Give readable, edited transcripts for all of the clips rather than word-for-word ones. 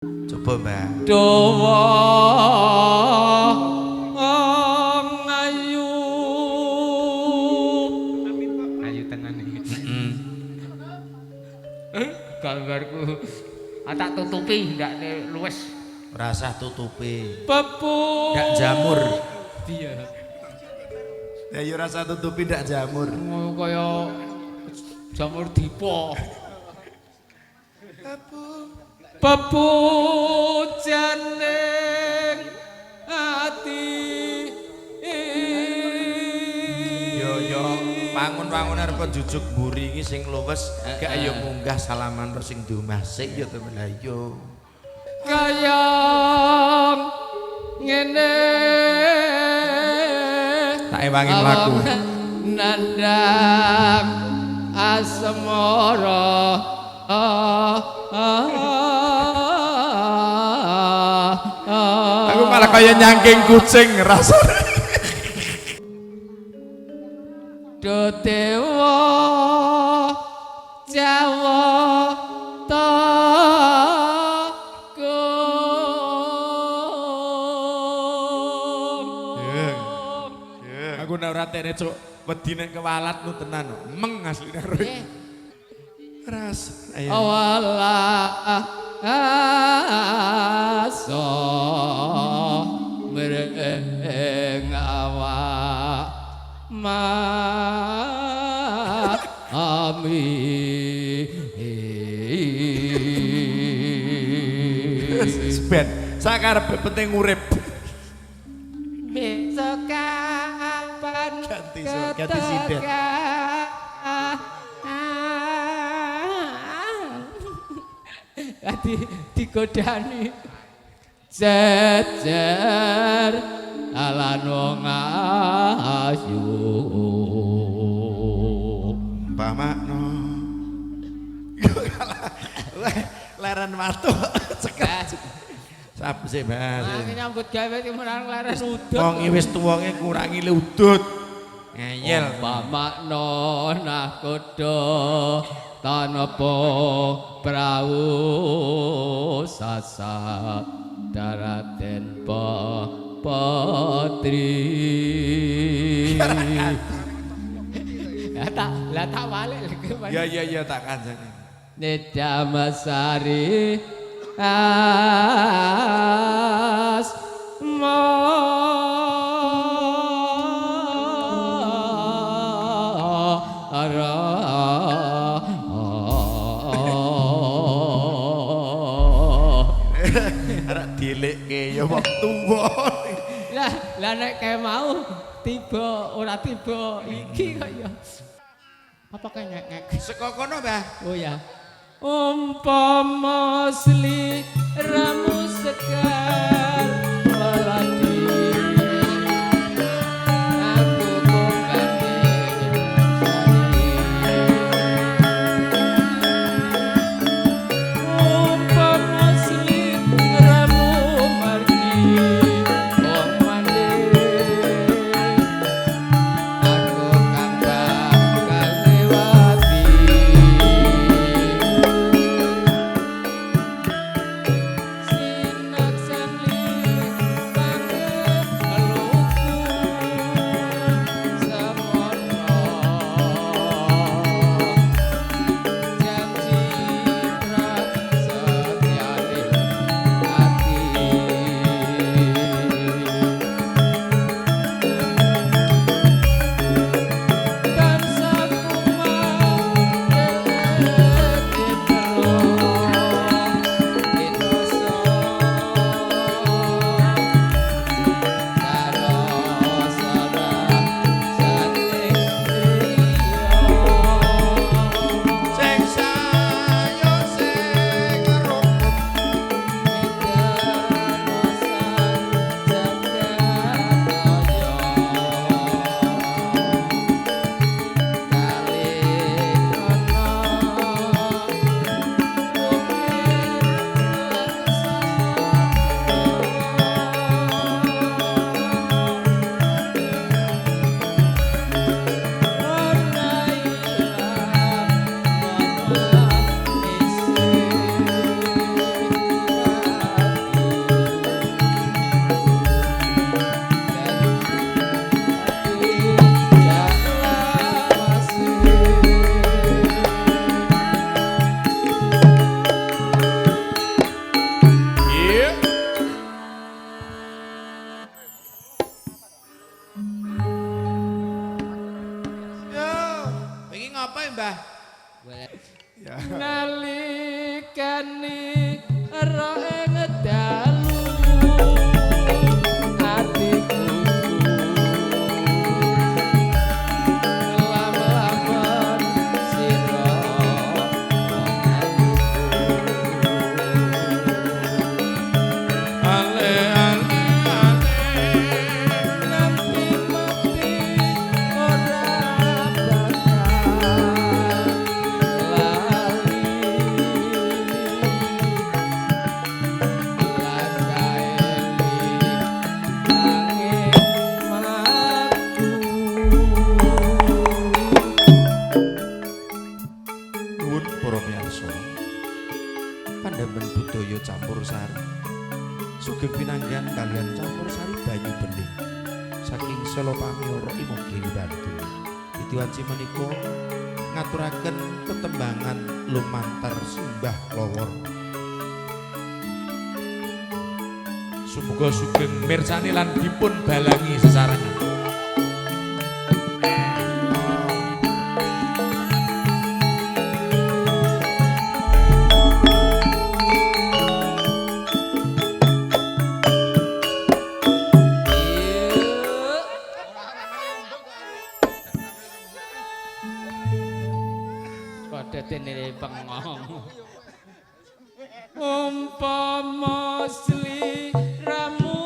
Coba Mbak. Dawa ayu. Ayu tenan iki. Gambarku. Tak tutupi ndak luwes. Rasa tutupi. Pepu. Ndak jamur. Iya. Ya yo rasa tutupi ndak jamur. Kaya jamur dipo. Pepu janing ati. Yo wangun-wangun arep jujuk mburi iki sing luwes gak ayo munggah salaman karo sing domah sik yo temen ayo. Kaya ngene Tak ewangi mlaku. Nandang asmara Aku malah kaya nyangking kucing rasane. Do dewa Jawa Aku nek ora tene cuk wedi nek kewalat nu tenan meng asline roy. Ras ayo. awala aso mereng awak ma ami Ben sakarepe penting urip. besok kapan Ganti sidet. Digodani jejer alan wong ayu Mbah Makno. Leren watu cekak. Sap sih Mas. nyambut gawe timuran leren udut Wong wis tuwonge kurangi udut. Ngeyel. pamakno nakoda tanapa prau sasa daraten potri lah tak balik Ya tak kancani. Nedamasari Arek dilekke ya wong tuwa. lah nek kae mau tiba ora tiba iki kok ya apa kae ngek Saka kono, Mbah. oh ya umpama asli ramu sekar waladi aku kongkane umpama asli ramu margi wong mandhe aku kang bakal lewati Ya. Nalikane ro ing dalu atiku lam-laman sira Ale ale nganti mati ora bakal lali nuwun para miyarsa. Pandhamen budaya campursari. Sugeng pinanggan kalian campursari banyu bening. Saking Selo Pamioro Imogiri Bantul. Widiwanci menika ngaturaken tetembangan lumantar simbah lowor. Sumuga sugeng mirsani lan dipun balangi sesarengan. Padha dene bengong. Umpama sliramu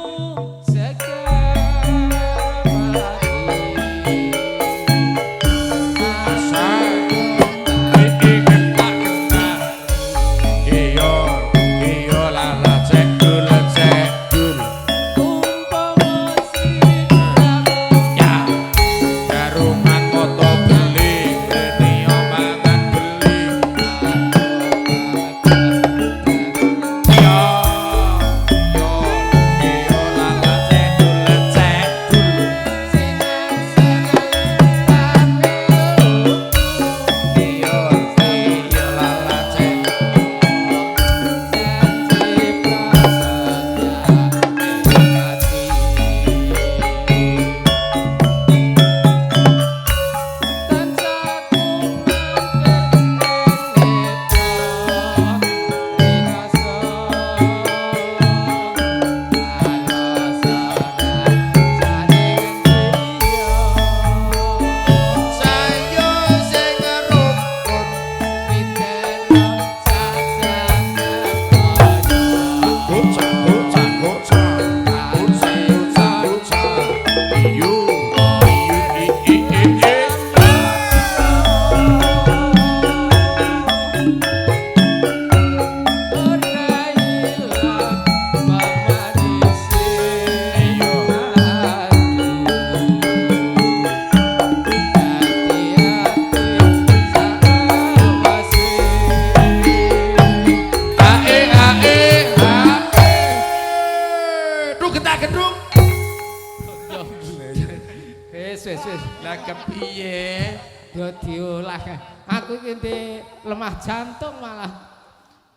Lah kepiye? Yo diolah. Aku iki lemah jantung malah.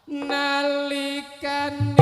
Nalikane